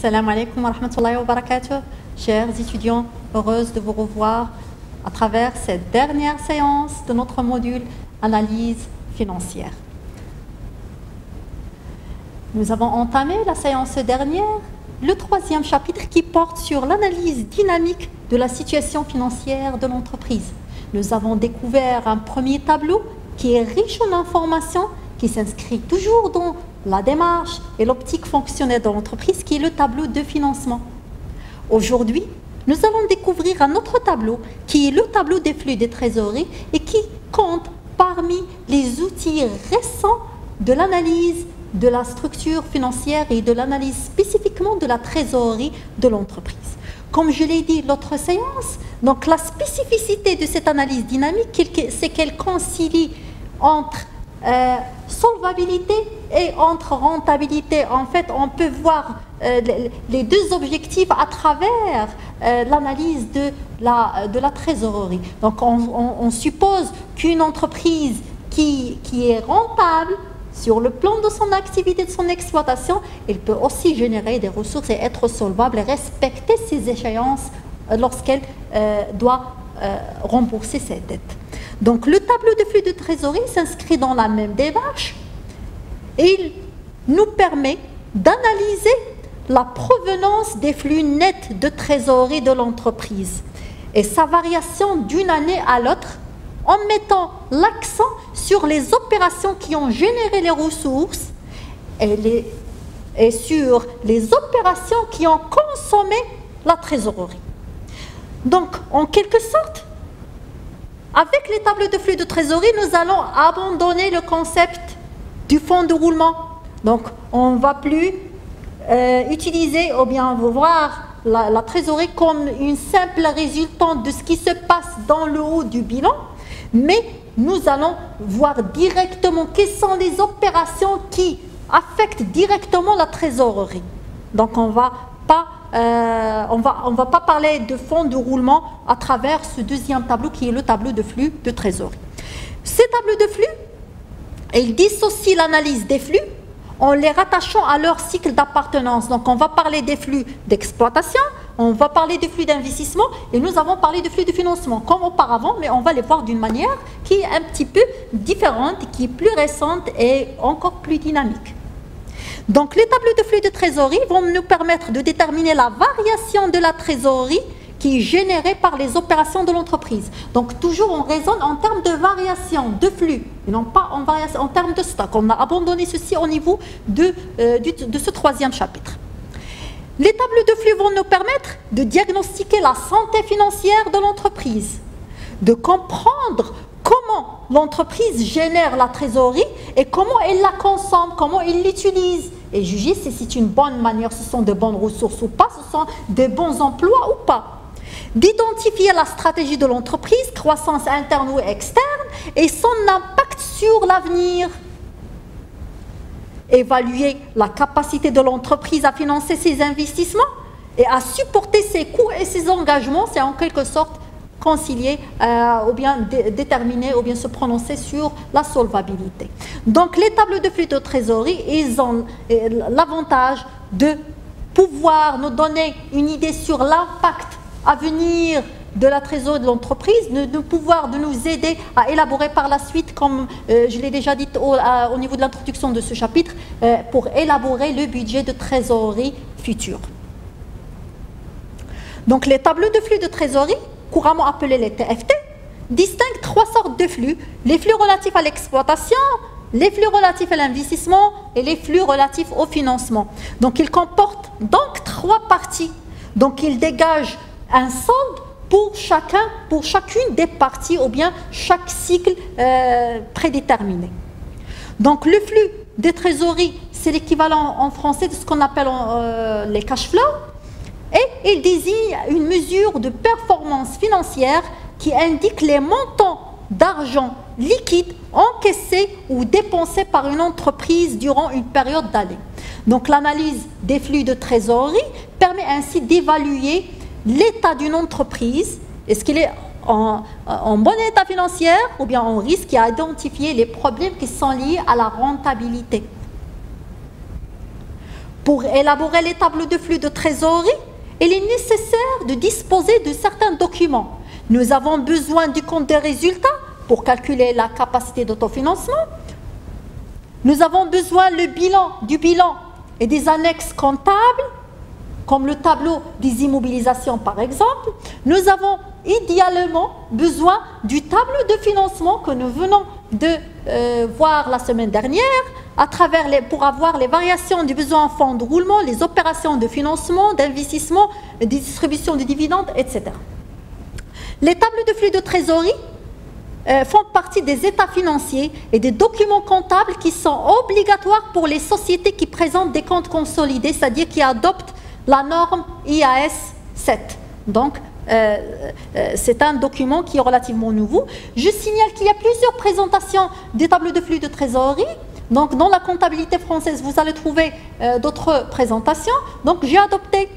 Salam alaikum wa rahmatullahi wa barakatuh. Chers étudiants, heureuse de vous revoir à travers cette dernière séance de notre module Analyse financière. Nous avons entamé la séance dernière le 3e chapitre qui porte sur l'analyse dynamique de la situation financière de l'entreprise. Nous avons découvert un premier tableau qui est riche en informations, qui s'inscrit toujours dans la démarche et l'optique fonctionnelle de l'entreprise, qui est le tableau de financement. Aujourd'hui, nous allons découvrir un autre tableau, qui est le tableau des flux des trésoreries et qui compte parmi les outils récents de l'analyse de la structure financière et de l'analyse spécifiquement de la trésorerie de l'entreprise. Comme je l'ai dit l'autre séance, donc la spécificité de cette analyse dynamique, c'est qu'elle concilie entre solvabilité et entre rentabilité. En fait, on peut voir les deux objectifs à travers l'analyse de la trésorerie. Donc, on suppose qu'une entreprise qui est rentable sur le plan de son activité, de son exploitation, elle peut aussi générer des ressources et être solvable et respecter ses échéances lorsqu'elle doit rembourser ses dettes. Donc, le tableau de flux de trésorerie s'inscrit dans la même démarche et il nous permet d'analyser la provenance des flux nets de trésorerie de l'entreprise et sa variation d'une année à l'autre en mettant l'accent sur les opérations qui ont généré les ressources et sur les opérations qui ont consommé la trésorerie. Donc, en quelque sorte, avec les tableaux de flux de trésorerie, nous allons abandonner le concept du fonds de roulement. Donc, on ne va plus utiliser ou bien voir la trésorerie comme une simple résultante de ce qui se passe dans le haut du bilan, mais nous allons voir directement quelles sont les opérations qui affectent directement la trésorerie. Donc, on va pas parler de fonds de roulement à travers ce deuxième tableau qui est le tableau de flux de trésorerie. Ces tableaux de flux, ils dissocient l'analyse des flux en les rattachant à leur cycle d'appartenance. Donc, on va parler des flux d'exploitation, on va parler des flux d'investissement et nous avons parlé de flux de financement comme auparavant, mais on va les voir d'une manière qui est un petit peu différente, qui est plus récente et encore plus dynamique. Donc, les tableaux de flux de trésorerie vont nous permettre de déterminer la variation de la trésorerie qui est générée par les opérations de l'entreprise. Donc, toujours on raisonne en termes de variation de flux, et non pas en termes de stock. On a abandonné ceci au niveau de ce 3e chapitre. Les tableaux de flux vont nous permettre de diagnostiquer la santé financière de l'entreprise, de comprendre comment l'entreprise génère la trésorerie et comment elle la consomme, comment elle l'utilise. Et juger si c'est une bonne manière, ce sont de bonnes ressources ou pas, ce sont de bons emplois ou pas. D'identifier la stratégie de l'entreprise, croissance interne ou externe, et son impact sur l'avenir. Évaluer la capacité de l'entreprise à financer ses investissements et à supporter ses coûts et ses engagements, c'est en quelque sorte concilier ou bien déterminer ou bien se prononcer sur la solvabilité. Donc, les tableaux de flux de trésorerie, ils ont l'avantage de pouvoir nous donner une idée sur l'impact à venir de la trésorerie de l'entreprise, de pouvoir nous aider à élaborer par la suite, comme je l'ai déjà dit au niveau de l'introduction de ce chapitre, pour élaborer le budget de trésorerie futur. Donc, les tableaux de flux de trésorerie, couramment appelés les TFT, distinguent 3 sortes de flux: les flux relatifs à l'exploitation, les flux relatifs à l'investissement et les flux relatifs au financement. Donc, ils comportent donc 3 parties. Donc, ils dégagent un solde pour chacune des parties ou bien chaque cycle prédéterminé. Donc, le flux de trésorerie, c'est l'équivalent en français de ce qu'on appelle les cash flows. Et il désigne une mesure de performance financière qui indique les montants d'argent liquide encaissés ou dépensés par une entreprise durant une période d'année. Donc, l'analyse des flux de trésorerie permet ainsi d'évaluer l'état d'une entreprise. Est-ce qu'il est en bon état financier ou bien en risque, et à identifier les problèmes qui sont liés à la rentabilité. Pour élaborer les tableaux de flux de trésorerie, il est nécessaire de disposer de certains documents. Nous avons besoin du compte des résultats pour calculer la capacité d'autofinancement. Nous avons besoin du bilan et des annexes comptables, comme le tableau des immobilisations par exemple. Nous avons idéalement besoin du tableau de financement que nous venons de voir la semaine dernière, pour avoir les variations du besoin en fonds de roulement, les opérations de financement, d'investissement, de distribution de dividendes, etc. Les tableaux de flux de trésorerie font partie des états financiers et des documents comptables qui sont obligatoires pour les sociétés qui présentent des comptes consolidés, c'est-à-dire qui adoptent la norme IAS 7. Donc, c'est un document qui est relativement nouveau. Je signale qu'il y a plusieurs présentations des tableaux de flux de trésorerie. Donc, dans la comptabilité française, vous allez trouver d'autres présentations. Donc, j'ai adopté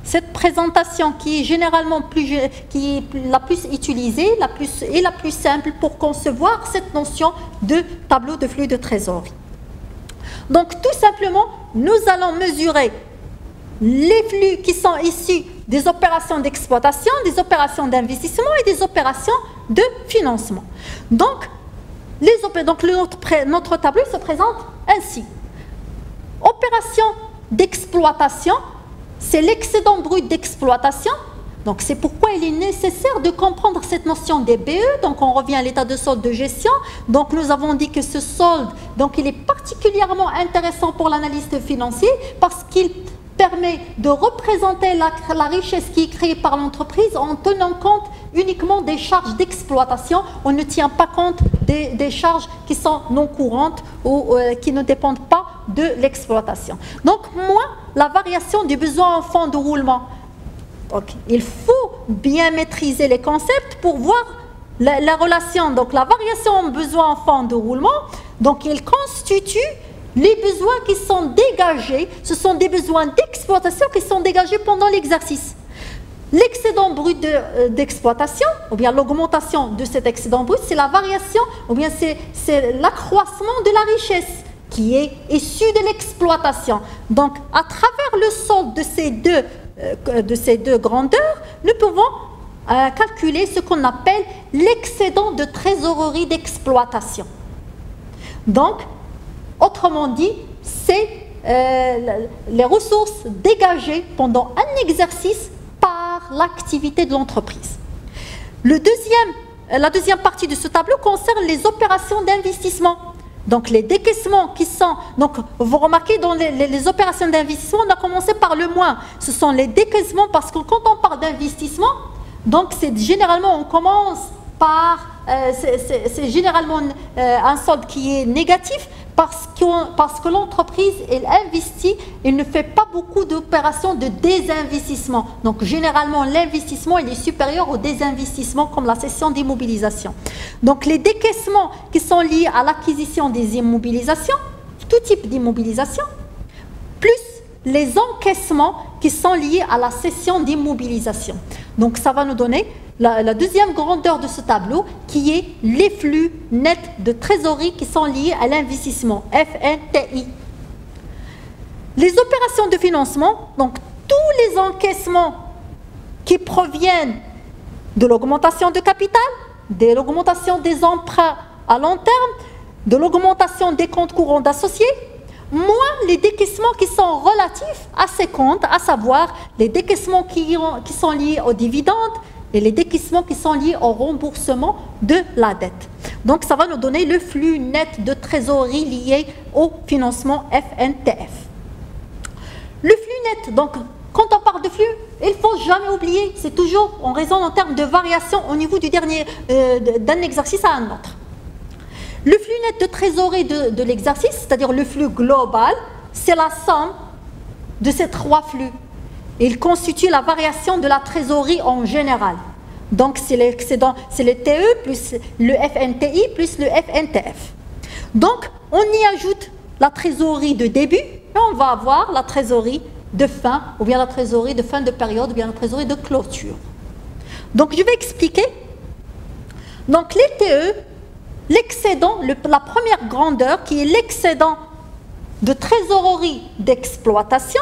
cette présentation qui est généralement la plus utilisée, la plus simple pour concevoir cette notion de tableau de flux de trésorerie. Donc, tout simplement, nous allons mesurer les flux qui sont issus des opérations d'exploitation, des opérations d'investissement et des opérations de financement. Donc notre tableau se présente ainsi. Opération d'exploitation, c'est l'excédent brut d'exploitation. Donc c'est pourquoi il est nécessaire de comprendre cette notion des BE. Donc on revient à l'état de solde de gestion. Donc nous avons dit que ce solde, donc il est particulièrement intéressant pour l'analyste financier parce qu'il permet de représenter la richesse qui est créée par l'entreprise en tenant compte uniquement des charges d'exploitation. On ne tient pas compte des charges qui sont non courantes ou qui ne dépendent pas de l'exploitation. Donc, moins la variation du besoin en fonds de roulement. Donc, il faut bien maîtriser les concepts pour voir la relation. Donc, la variation en besoin en fonds de roulement, donc il constitue les besoins qui sont dégagés. Ce sont des besoins d'exploitation qui sont dégagés pendant l'exercice. L'excédent brut d'exploitation, ou bien l'augmentation de cet excédent brut, c'est la variation, ou bien c'est l'accroissement de la richesse qui est issue de l'exploitation. Donc, à travers le solde de ces deux grandeurs, nous pouvons calculer ce qu'on appelle l'excédent de trésorerie d'exploitation. Donc, autrement dit, c'est les ressources dégagées pendant un exercice par l'activité de l'entreprise. La deuxième partie de ce tableau concerne les opérations d'investissement. Donc les décaissements qui sont... Donc vous remarquez dans les opérations d'investissement, on a commencé par le moins. Ce sont les décaissements parce que quand on parle d'investissement, donc c'est généralement on commence par... c'est généralement un solde qui est négatif parce que l'entreprise, elle investit, elle ne fait pas beaucoup d'opérations de désinvestissement. Donc, généralement, l'investissement, il est supérieur au désinvestissement comme la cession d'immobilisation. Donc, les décaissements qui sont liés à l'acquisition des immobilisations, tout type d'immobilisation, plus les encaissements qui sont liés à la cession d'immobilisation. Donc, ça va nous donner la deuxième grandeur de ce tableau qui est les flux nets de trésorerie qui sont liés à l'investissement, FNTI. Les opérations de financement, donc tous les encaissements qui proviennent de l'augmentation de capital, de l'augmentation des emprunts à long terme, de l'augmentation des comptes courants d'associés, moins les décaissements qui sont relatifs à ces comptes, à savoir les décaissements qui sont liés aux dividendes, et les décaissements qui sont liés au remboursement de la dette. Donc, ça va nous donner le flux net de trésorerie lié au financement FNTF. Le flux net, donc, quand on parle de flux, il ne faut jamais oublier, c'est toujours, on raisonne en termes de variation au niveau d'un exercice à un autre. Le flux net de trésorerie de l'exercice, c'est-à-dire le flux global, c'est la somme de ces trois flux. Il constitue la variation de la trésorerie en général. Donc, c'est l'excédent, c'est le TE plus le FNTI plus le FNTF. Donc, on y ajoute la trésorerie de début et on va avoir la trésorerie de fin, ou bien la trésorerie de fin de période, ou bien la trésorerie de clôture. Donc, je vais expliquer. Donc, les TE, l'excédent, la première grandeur qui est l'excédent de trésorerie d'exploitation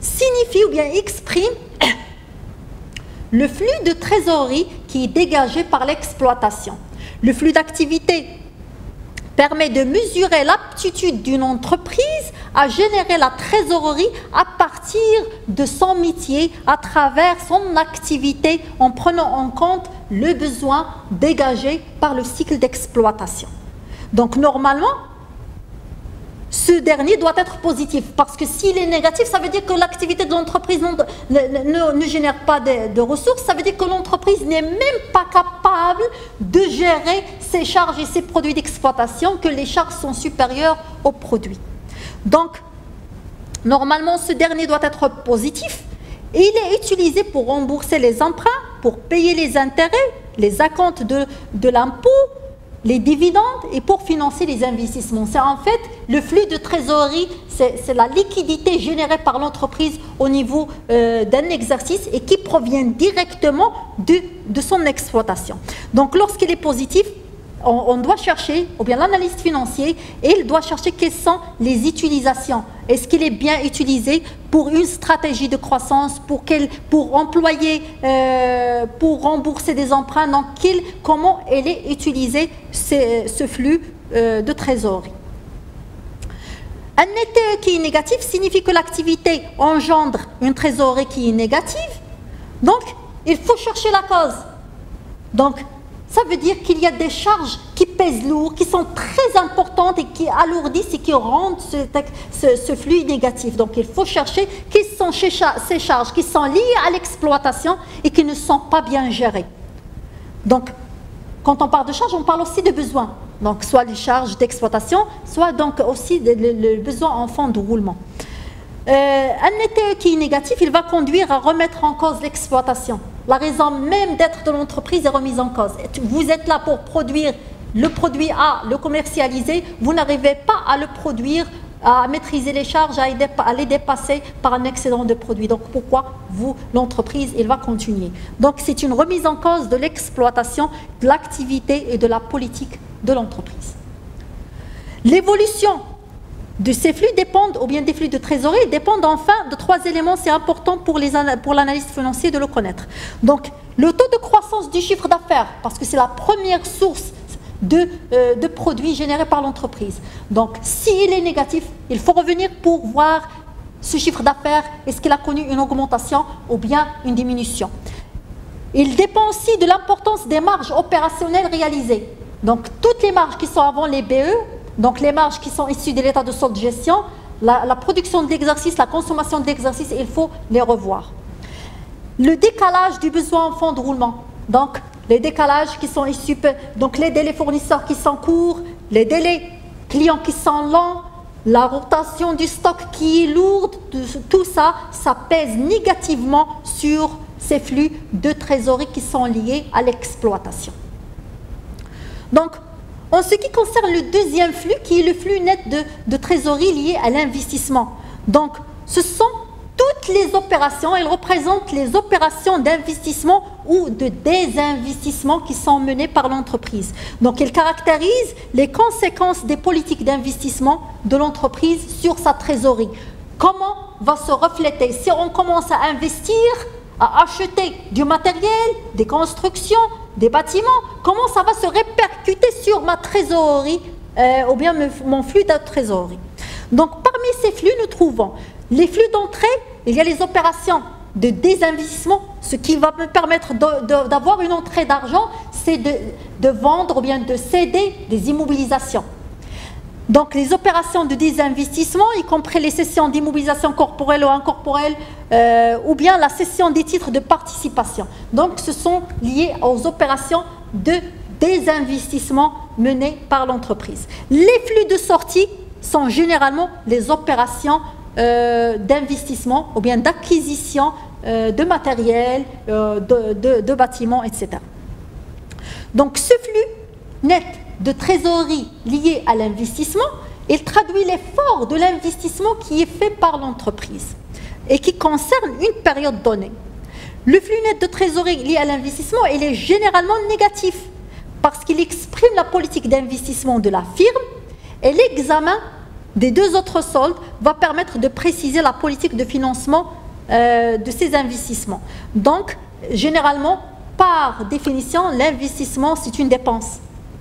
signifie ou bien exprime le flux de trésorerie qui est dégagé par l'exploitation. Le flux d'activité permet de mesurer l'aptitude d'une entreprise à générer la trésorerie à partir de son métier, à travers son activité, en prenant en compte le besoin dégagé par le cycle d'exploitation. Donc normalement, ce dernier doit être positif, parce que s'il est négatif, ça veut dire que l'activité de l'entreprise ne génère pas de ressources, ça veut dire que l'entreprise n'est même pas capable de gérer ses charges et ses produits d'exploitation, que les charges sont supérieures aux produits. Donc, normalement, ce dernier doit être positif, et il est utilisé pour rembourser les emprunts, pour payer les intérêts, les acomptes de l'impôt, les dividendes et pour financer les investissements. C'est en fait le flux de trésorerie, c'est la liquidité générée par l'entreprise au niveau d'un exercice et qui provient directement de son exploitation. Donc lorsqu'il est positif, on doit chercher, ou bien l'analyste financier, et il doit chercher quelles sont les utilisations. Est-ce qu'il est bien utilisé pour une stratégie de croissance, pour employer, pour rembourser des emprunts, donc comment elle est utilisée, ce flux de trésorerie. Un net qui est négatif signifie que l'activité engendre une trésorerie qui est négative, donc il faut chercher la cause. Donc, ça veut dire qu'il y a des charges qui pèsent lourd, qui sont très importantes et qui alourdissent et qui rendent ce flux négatif. Donc il faut chercher quelles sont ces charges qui sont liées à l'exploitation et qui ne sont pas bien gérées. Donc quand on parle de charges, on parle aussi de besoins. Donc soit les charges d'exploitation, soit donc aussi le besoin en fonds de roulement. Un net qui est négatif, il va conduire à remettre en cause l'exploitation. La raison même d'être de l'entreprise est remise en cause. Vous êtes là pour produire le produit A, le commercialiser, vous n'arrivez pas à le produire, à maîtriser les charges, à les dépasser par un excédent de produits. Donc pourquoi l'entreprise, elle va continuer. Donc c'est une remise en cause de l'exploitation, de l'activité et de la politique de l'entreprise. L'évolution de ces flux dépendent, ou bien des flux de trésorerie, dépendent enfin de trois éléments. C'est important pour l'analyste financier de le connaître. Donc, le taux de croissance du chiffre d'affaires, parce que c'est la première source de produits générés par l'entreprise. Donc, s'il est négatif, il faut revenir pour voir ce chiffre d'affaires, est-ce qu'il a connu une augmentation ou bien une diminution. Il dépend aussi de l'importance des marges opérationnelles réalisées. Donc, toutes les marges qui sont avant les BE, donc les marges qui sont issues de l'état de solde de gestion, la production de l'exercice, la consommation de l'exercice, il faut les revoir. Le décalage du besoin en fonds de roulement, donc les décalages qui sont issus, donc les délais fournisseurs qui sont courts, les délais clients qui sont lents, la rotation du stock qui est lourde, tout ça, ça pèse négativement sur ces flux de trésorerie qui sont liés à l'exploitation. Donc, en ce qui concerne le deuxième flux, qui est le flux net de trésorerie lié à l'investissement. Donc, ce sont toutes les opérations, elles représentent les opérations d'investissement ou de désinvestissement qui sont menées par l'entreprise. Donc, elles caractérisent les conséquences des politiques d'investissement de l'entreprise sur sa trésorerie. Comment va se refléter si on commence à investir, à acheter du matériel, des constructions, des bâtiments, comment ça va se répercuter sur ma trésorerie ou bien mon flux de trésorerie. Donc parmi ces flux, nous trouvons les flux d'entrée, il y a les opérations de désinvestissement. Ce qui va me permettre d'avoir une entrée d'argent, c'est de vendre ou bien de céder des immobilisations. Donc les opérations de désinvestissement, y compris les cessions d'immobilisation corporelle ou incorporelle, ou bien la cession des titres de participation. Donc ce sont liés aux opérations de désinvestissement menées par l'entreprise. Les flux de sortie sont généralement les opérations d'investissement ou bien d'acquisition de matériel, de bâtiments, etc. Donc ce flux net de trésorerie lié à l'investissement, il traduit l'effort de l'investissement qui est fait par l'entreprise et qui concerne une période donnée. Le flux net de trésorerie lié à l'investissement, il est généralement négatif parce qu'il exprime la politique d'investissement de la firme et l'examen des deux autres soldes va permettre de préciser la politique de financement de ces investissements. Donc, généralement, par définition, l'investissement, c'est une dépense.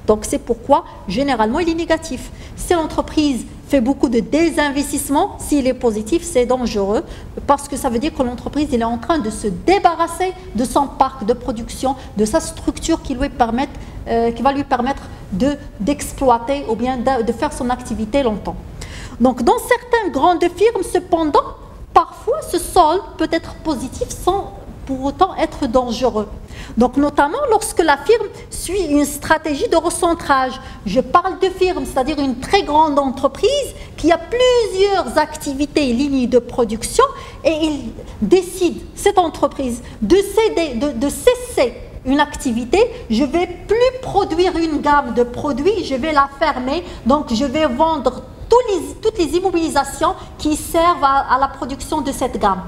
Donc, c'est pourquoi, généralement, il est négatif. Si l'entreprise fait beaucoup de désinvestissement, s'il est positif, c'est dangereux, parce que ça veut dire que l'entreprise est en train de se débarrasser de son parc de production, de sa structure qui va lui permettre d'exploiter ou bien de faire son activité longtemps. Donc, dans certaines grandes firmes, cependant, parfois, ce solde peut être positif sans pour autant être dangereux. Donc, notamment lorsque la firme suit une stratégie de recentrage. Je parle de firme, c'est-à-dire une très grande entreprise qui a plusieurs activités et lignes de production et il décide, cette entreprise, de cesser une activité. Je ne vais plus produire une gamme de produits, je vais la fermer, donc je vais vendre toutes les immobilisations qui servent à la production de cette gamme.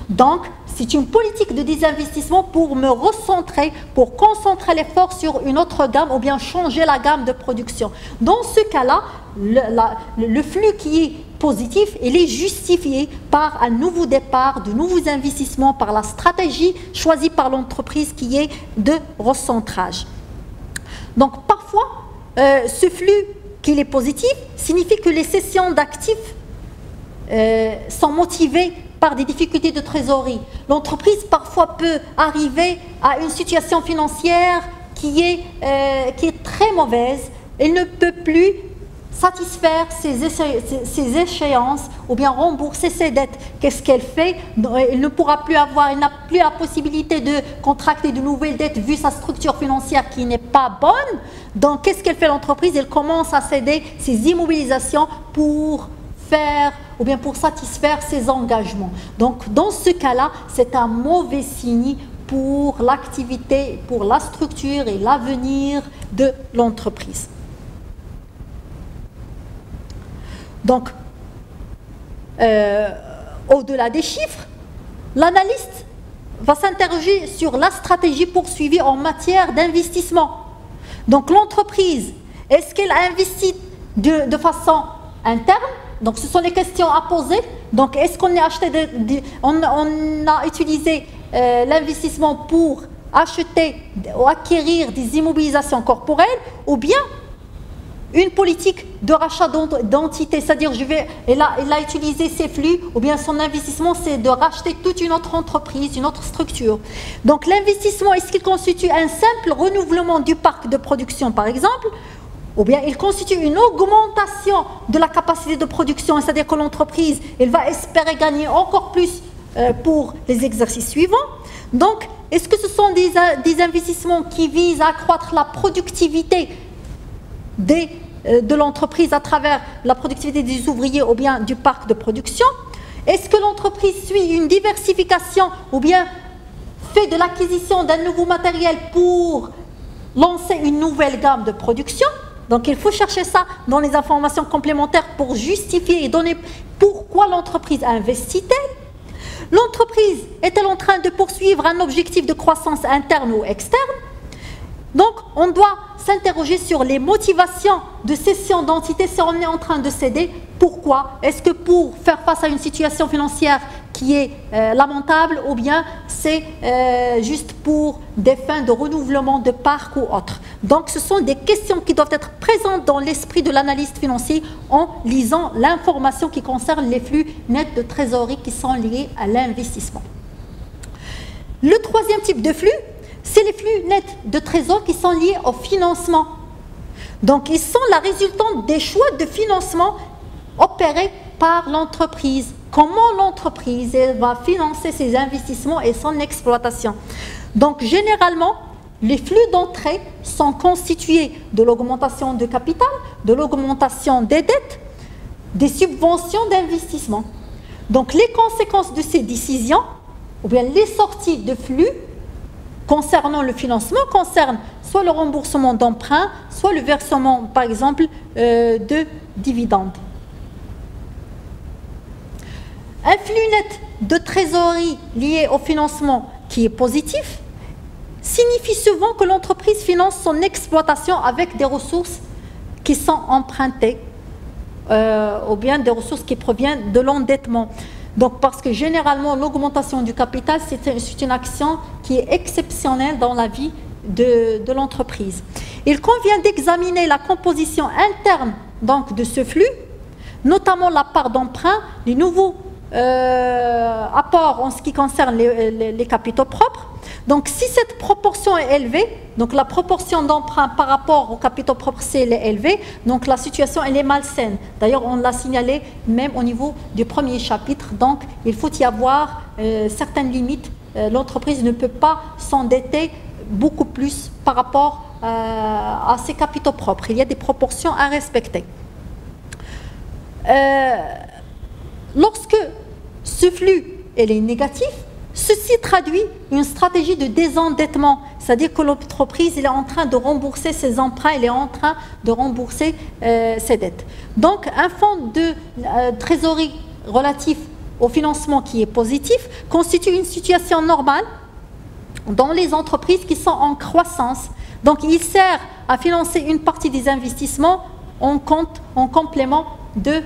Donc, c'est une politique de désinvestissement pour me recentrer, pour concentrer l'effort sur une autre gamme ou bien changer la gamme de production. Dans ce cas-là, le flux qui est positif, il est justifié par un nouveau départ, de nouveaux investissements, par la stratégie choisie par l'entreprise qui est de recentrage. Donc, parfois, ce flux qui est positif signifie que les cessions d'actifs sont motivées par des difficultés de trésorerie. L'entreprise parfois peut arriver à une situation financière qui est très mauvaise. Elle ne peut plus satisfaire ses échéances ou bien rembourser ses dettes. Qu'est-ce qu'elle fait? Elle ne pourra plus elle n'a plus la possibilité de contracter de nouvelles dettes vu sa structure financière qui n'est pas bonne. Donc, qu'est-ce qu'elle fait l'entreprise? Elle commence à céder ses immobilisations pour satisfaire ses engagements. Donc, dans ce cas-là, c'est un mauvais signe pour l'activité, pour la structure et l'avenir de l'entreprise. Donc, au-delà des chiffres, l'analyste va s'interroger sur la stratégie poursuivie en matière d'investissement. Donc, l'entreprise, est-ce qu'elle a investi de façon interne? Donc, ce sont les questions à poser. Donc, est-ce qu'on a utilisé l'investissement pour acheter ou acquérir des immobilisations corporelles ou bien une politique de rachat d'entités, c'est-à-dire elle a utilisé ses flux ou bien son investissement, c'est de racheter toute une autre entreprise, une autre structure. Donc, l'investissement, est-ce qu'il constitue un simple renouvellement du parc de production, par exemple, ou bien il constitue une augmentation de la capacité de production, c'est-à-dire que l'entreprise, elle va espérer gagner encore plus pour les exercices suivants. Donc, est-ce que ce sont des investissements qui visent à accroître la productivité de l'entreprise à travers la productivité des ouvriers ou bien du parc de production? Est-ce que l'entreprise suit une diversification ou bien fait de l'acquisition d'un nouveau matériel pour lancer une nouvelle gamme de production? Donc, il faut chercher ça dans les informations complémentaires pour justifier et donner pourquoi l'entreprise investit-elle. L'entreprise est-elle en train de poursuivre un objectif de croissance interne ou externe? Donc, on doit s'interroger sur les motivations de cession d'entités si on est en train de céder. Pourquoi? Est-ce que pour faire face à une situation financière qui est lamentable ou bien c'est juste pour des fins de renouvellement de parc ou autre? Donc, ce sont des questions qui doivent être présentes dans l'esprit de l'analyste financier en lisant l'information qui concerne les flux nets de trésorerie qui sont liés à l'investissement. Le troisième type de flux, c'est les flux nets de trésor qui sont liés au financement. Donc, ils sont la résultante des choix de financement opérés par l'entreprise. Comment l'entreprise va financer ses investissements et son exploitation. Donc, généralement, les flux d'entrée sont constitués de l'augmentation de capital, de l'augmentation des dettes, des subventions d'investissement. Donc, les conséquences de ces décisions, ou bien les sorties de flux, concernant le financement, concernent soit le remboursement d'emprunts, soit le versement, par exemple, de dividendes. Un flux net de trésorerie lié au financement qui est positif signifie souvent que l'entreprise finance son exploitation avec des ressources qui sont empruntées ou bien des ressources qui proviennent de l'endettement. Donc, parce que généralement, l'augmentation du capital, c'est une action qui est exceptionnelle dans la vie de l'entreprise. Il convient d'examiner la composition interne donc, de ce flux, notamment la part d'emprunt, les nouveaux apports en ce qui concerne les capitaux propres. Donc, si cette proportion est élevée, donc la proportion d'emprunt par rapport aux capitaux propres, c'est élevée, donc la situation, elle est malsaine. D'ailleurs, on l'a signalé même au niveau du premier chapitre. Donc, il faut y avoir certaines limites. L'entreprise ne peut pas s'endetter beaucoup plus par rapport à ses capitaux propres. Il y a des proportions à respecter. Lorsque ce flux est négatif, ceci traduit une stratégie de désendettement, c'est-à-dire que l'entreprise est en train de rembourser ses emprunts, elle est en train de rembourser ses dettes. Donc, un fonds de trésorerie relatif au financement qui est positif constitue une situation normale dans les entreprises qui sont en croissance. Donc, il sert à financer une partie des investissements en complément de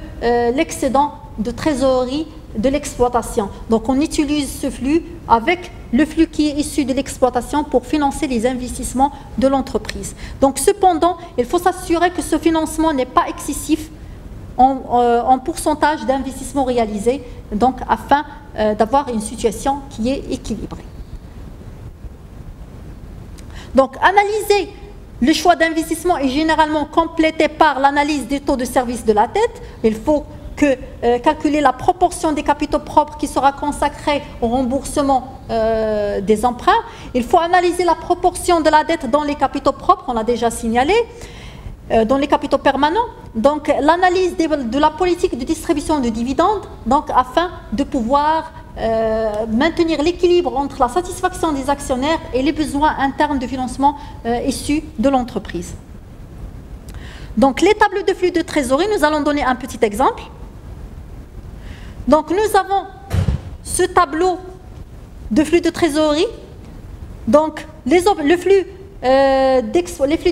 l'excédent de trésorerie de l'exploitation. Donc, on utilise ce flux avec le flux qui est issu de l'exploitation pour financer les investissements de l'entreprise. Donc, cependant, il faut s'assurer que ce financement n'est pas excessif en pourcentage d'investissement réalisé, donc afin d'avoir une situation qui est équilibrée. Donc, analyser le choix d'investissement est généralement complété par l'analyse des taux de service de la dette. Il faut calculer la proportion des capitaux propres qui sera consacrée au remboursement des emprunts. Il faut analyser la proportion de la dette dans les capitaux propres, on l'a déjà signalé, dans les capitaux permanents. Donc, l'analyse de la politique de distribution de dividendes, donc, afin de pouvoir maintenir l'équilibre entre la satisfaction des actionnaires et les besoins internes de financement issus de l'entreprise. Donc, les tableaux de flux de trésorerie, nous allons donner un petit exemple. Donc, nous avons ce tableau de flux de trésorerie. Donc, les flux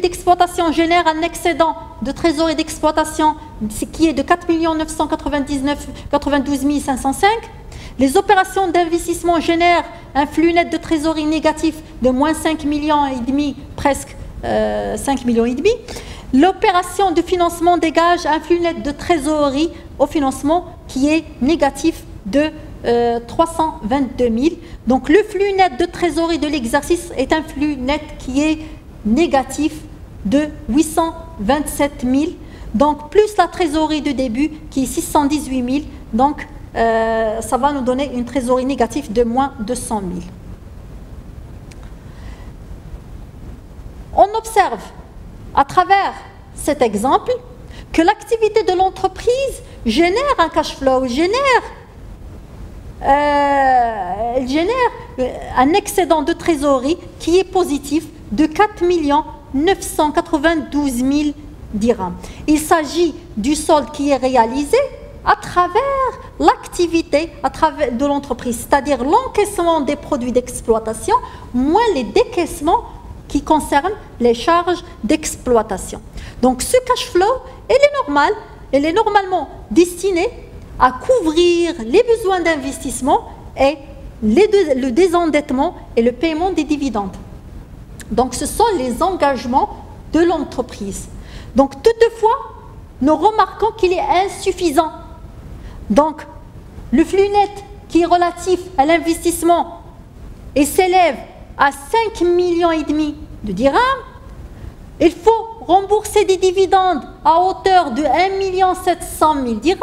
d'exploitation génèrent un excédent de trésorerie d'exploitation qui est de 4 992 505. Les opérations d'investissement génèrent un flux net de trésorerie négatif de moins 5,5 millions, presque 5,5 millions. L'opération de financement dégage un flux net de trésorerie au financement qui est négatif de 322 000. Donc, le flux net de trésorerie de l'exercice est un flux net qui est négatif de 827 000. Donc, plus la trésorerie de début qui est 618 000. Donc, ça va nous donner une trésorerie négative de moins 200 000. On observe à travers cet exemple que l'activité de l'entreprise génère un cash flow, génère un excédent de trésorerie qui est positif de 4 992 000 dirhams. Il s'agit du solde qui est réalisé à travers l'activité de l'entreprise, c'est-à-dire l'encaissement des produits d'exploitation, moins les décaissements qui concernent les charges d'exploitation. Donc, ce cash flow, elle est normalement destinée à couvrir les besoins d'investissement et le désendettement et le paiement des dividendes. Donc, ce sont les engagements de l'entreprise. Donc, toutefois, nous remarquons qu'il est insuffisant. Donc, le flux net qui est relatif à l'investissement et s'élève à 5,5 millions de dirhams, il faut rembourser des dividendes à hauteur de 1 700 000 dirhams,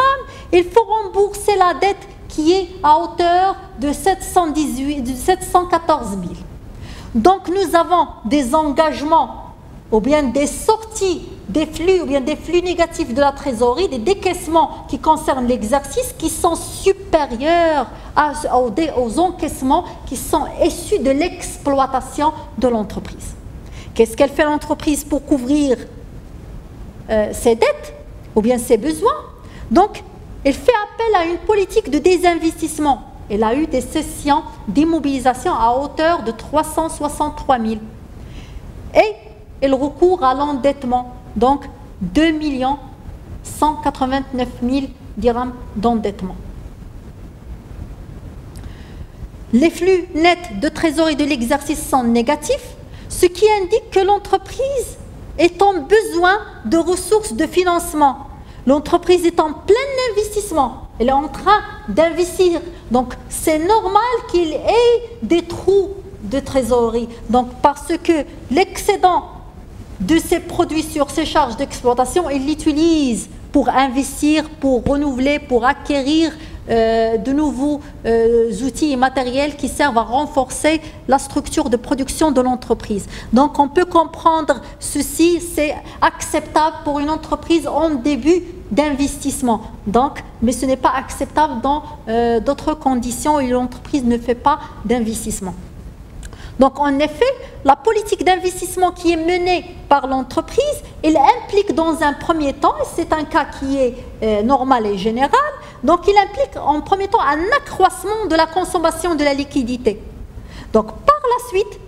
il faut rembourser la dette qui est à hauteur de 714 000. Donc, nous avons des engagements ou bien des sorties des flux ou bien des flux négatifs de la trésorerie, des décaissements qui concernent l'exercice qui sont supérieurs aux encaissements qui sont issus de l'exploitation de l'entreprise. Qu'est-ce qu'elle fait l'entreprise pour couvrir ses dettes ou bien ses besoins? Donc, elle fait appel à une politique de désinvestissement. Elle a eu des cessions d'immobilisation à hauteur de 363 000. Et elle recourt à l'endettement, donc 2 189 000 dirhams d'endettement. Les flux nets de trésorerie de l'exercice sont négatifs, ce qui indique que l'entreprise est en besoin de ressources de financement. L'entreprise est en plein investissement, elle est en train d'investir. Donc c'est normal qu'il ait des trous de trésorerie. Donc parce que l'excédent de ces produits sur ces charges d'exploitation, il l'utilise pour investir, pour renouveler, pour acquérir de nouveaux outils et matériels qui servent à renforcer la structure de production de l'entreprise. Donc on peut comprendre ceci, c'est acceptable pour une entreprise en début d'investissement. Donc, mais ce n'est pas acceptable dans d'autres conditions où l'entreprise ne fait pas d'investissement. Donc en effet, la politique d'investissement qui est menée par l'entreprise, elle implique dans un premier temps, et c'est un cas qui est normal et général, donc il implique en premier temps un accroissement de la consommation de la liquidité. Donc par la suite,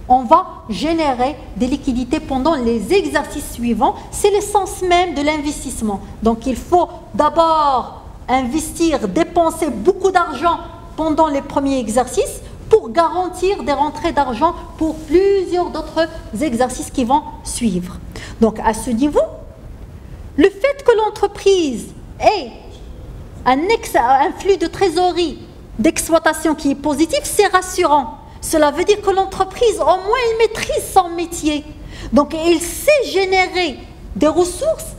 on va générer des liquidités pendant les exercices suivants. C'est l'essence même de l'investissement. Donc il faut d'abord investir, dépenser beaucoup d'argent pendant les premiers exercices pour garantir des rentrées d'argent pour plusieurs d'autres exercices qui vont suivre. Donc à ce niveau, le fait que l'entreprise ait un flux de trésorerie d'exploitation qui est positif, c'est rassurant. Cela veut dire que l'entreprise, au moins, elle maîtrise son métier. Donc, elle sait générer des ressources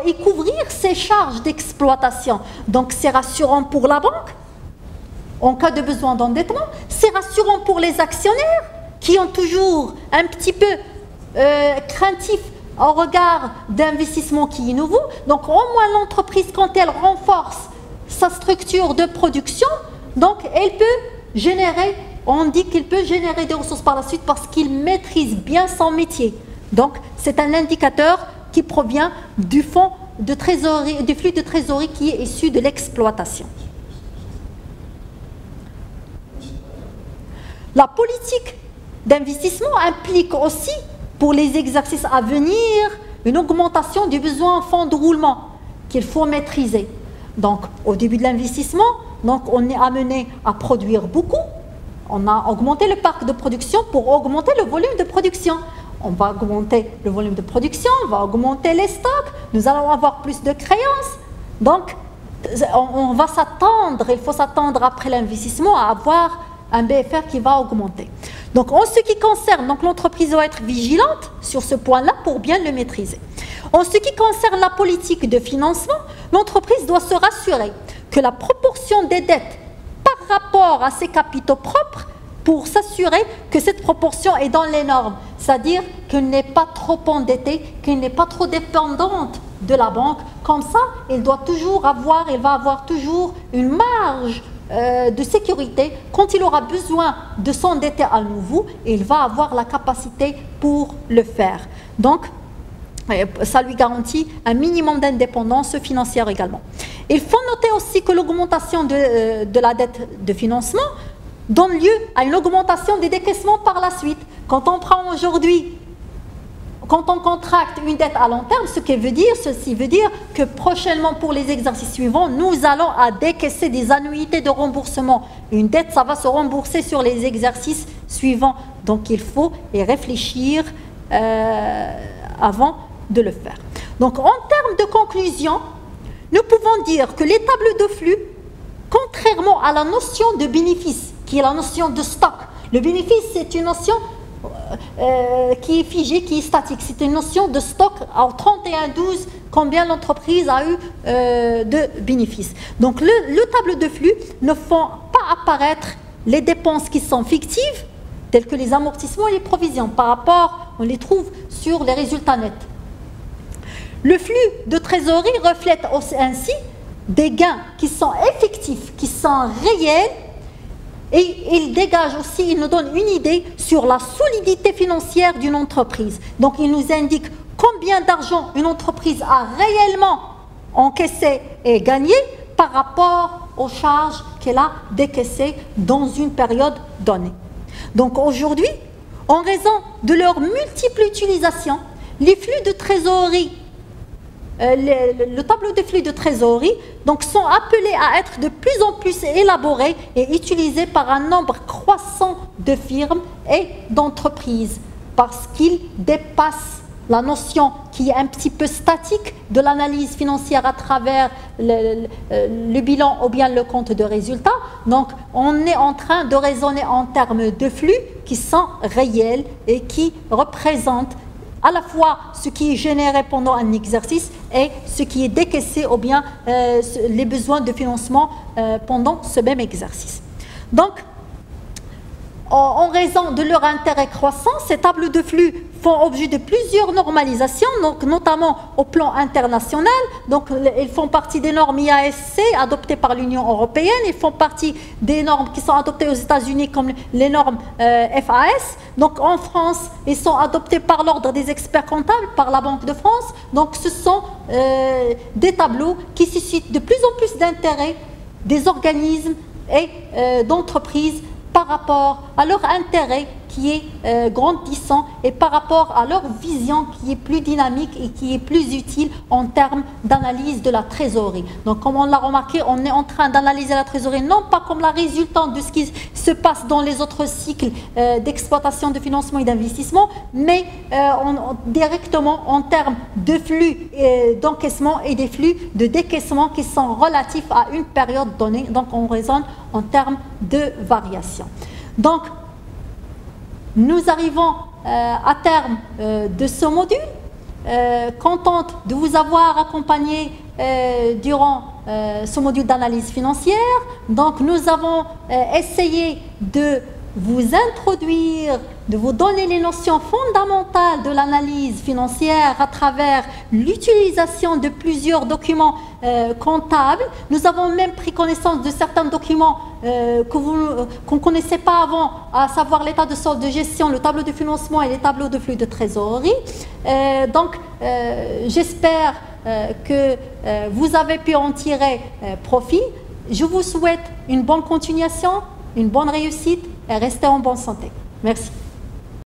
et couvrir ses charges d'exploitation. Donc, c'est rassurant pour la banque, en cas de besoin d'endettement. C'est rassurant pour les actionnaires, qui ont toujours un petit peu craintif au regard d'investissement qui est nouveau. Donc, au moins, l'entreprise, quand elle renforce sa structure de production, donc, elle peut générer... On dit qu'il peut générer des ressources par la suite parce qu'il maîtrise bien son métier. Donc, c'est un indicateur qui provient du fonds de trésorerie, du flux de trésorerie qui est issu de l'exploitation. La politique d'investissement implique aussi, pour les exercices à venir, une augmentation du besoin en fonds de roulement qu'il faut maîtriser. Donc, au début de l'investissement, on est amené à produire beaucoup. On a augmenté le parc de production pour augmenter le volume de production. On va augmenter le volume de production, on va augmenter les stocks, nous allons avoir plus de créances. Donc, on va s'attendre, il faut s'attendre après l'investissement à avoir un BFR qui va augmenter. Donc, en ce qui concerne, l'entreprise doit être vigilante sur ce point-là pour bien le maîtriser. En ce qui concerne la politique de financement, l'entreprise doit se rassurer que la proportion des dettes par rapport à ses capitaux propres pour s'assurer que cette proportion est dans les normes, c'est-à-dire qu'elle n'est pas trop endettée, qu'elle n'est pas trop dépendante de la banque. Comme ça, elle va avoir toujours une marge de sécurité. Quand il aura besoin de s'endetter à nouveau, il va avoir la capacité pour le faire. Donc, ça lui garantit un minimum d'indépendance financière également. Il faut noter aussi que l'augmentation de la dette de financement donne lieu à une augmentation des décaissements par la suite. Quand on prend aujourd'hui, quand on contracte une dette à long terme, ceci veut dire que prochainement pour les exercices suivants, nous allons à décaisser des annuités de remboursement. Une dette, ça va se rembourser sur les exercices suivants. Donc il faut y réfléchir avant de le faire. Donc en termes de conclusion, nous pouvons dire que les tables de flux, contrairement à la notion de bénéfice, qui est la notion de stock, le bénéfice c'est une notion qui est figée, qui est statique, c'est une notion de stock en 31-12, combien l'entreprise a eu de bénéfices. Donc le table de flux ne font pas apparaître les dépenses qui sont fictives, telles que les amortissements et les provisions, par rapport, on les trouve sur les résultats nets. Le flux de trésorerie reflète ainsi des gains qui sont effectifs, qui sont réels, et il dégage aussi, il nous donne une idée sur la solidité financière d'une entreprise. Donc il nous indique combien d'argent une entreprise a réellement encaissé et gagné par rapport aux charges qu'elle a décaissées dans une période donnée. Donc aujourd'hui, en raison de leur multiple utilisation, les flux de trésorerie le tableau de flux de trésorerie donc, sont appelés à être de plus en plus élaborés et utilisés par un nombre croissant de firmes et d'entreprises parce qu'ils dépassent la notion qui est un petit peu statique de l'analyse financière à travers le bilan ou bien le compte de résultat. Donc, on est en train de raisonner en termes de flux qui sont réels et qui représentent à la fois ce qui est généré pendant un exercice et ce qui est décaissé ou bien les besoins de financement pendant ce même exercice. Donc, en raison de leur intérêt croissant, ces tableaux de flux font objet de plusieurs normalisations, donc notamment au plan international. Donc, ils font partie des normes IASC adoptées par l'Union européenne. Ils font partie des normes qui sont adoptées aux États-Unis comme les normes FAS. Donc, en France, ils sont adoptés par l'Ordre des experts comptables, par la Banque de France. Donc, ce sont des tableaux qui suscitent de plus en plus d'intérêt des organismes et d'entreprises par rapport à leur intérêt qui est grandissant et par rapport à leur vision qui est plus dynamique et qui est plus utile en termes d'analyse de la trésorerie. Donc, comme on l'a remarqué, on est en train d'analyser la trésorerie non pas comme la résultante de ce qui se passe dans les autres cycles d'exploitation, de financement et d'investissement, mais directement en termes de flux d'encaissement et des flux de décaissement qui sont relatifs à une période donnée. Donc, on raisonne en termes de variation. Donc, nous arrivons à terme de ce module. Contente de vous avoir accompagné durant ce module d'analyse financière. Donc, nous avons essayé de vous introduire, de vous donner les notions fondamentales de l'analyse financière à travers l'utilisation de plusieurs documents comptables. Nous avons même pris connaissance de certains documents qu'on ne connaissait pas avant, à savoir l'état de solde de gestion, le tableau de financement et les tableaux de flux de trésorerie. Donc, j'espère que vous avez pu en tirer profit. Je vous souhaite une bonne continuation, une bonne réussite et restez en bonne santé. Merci.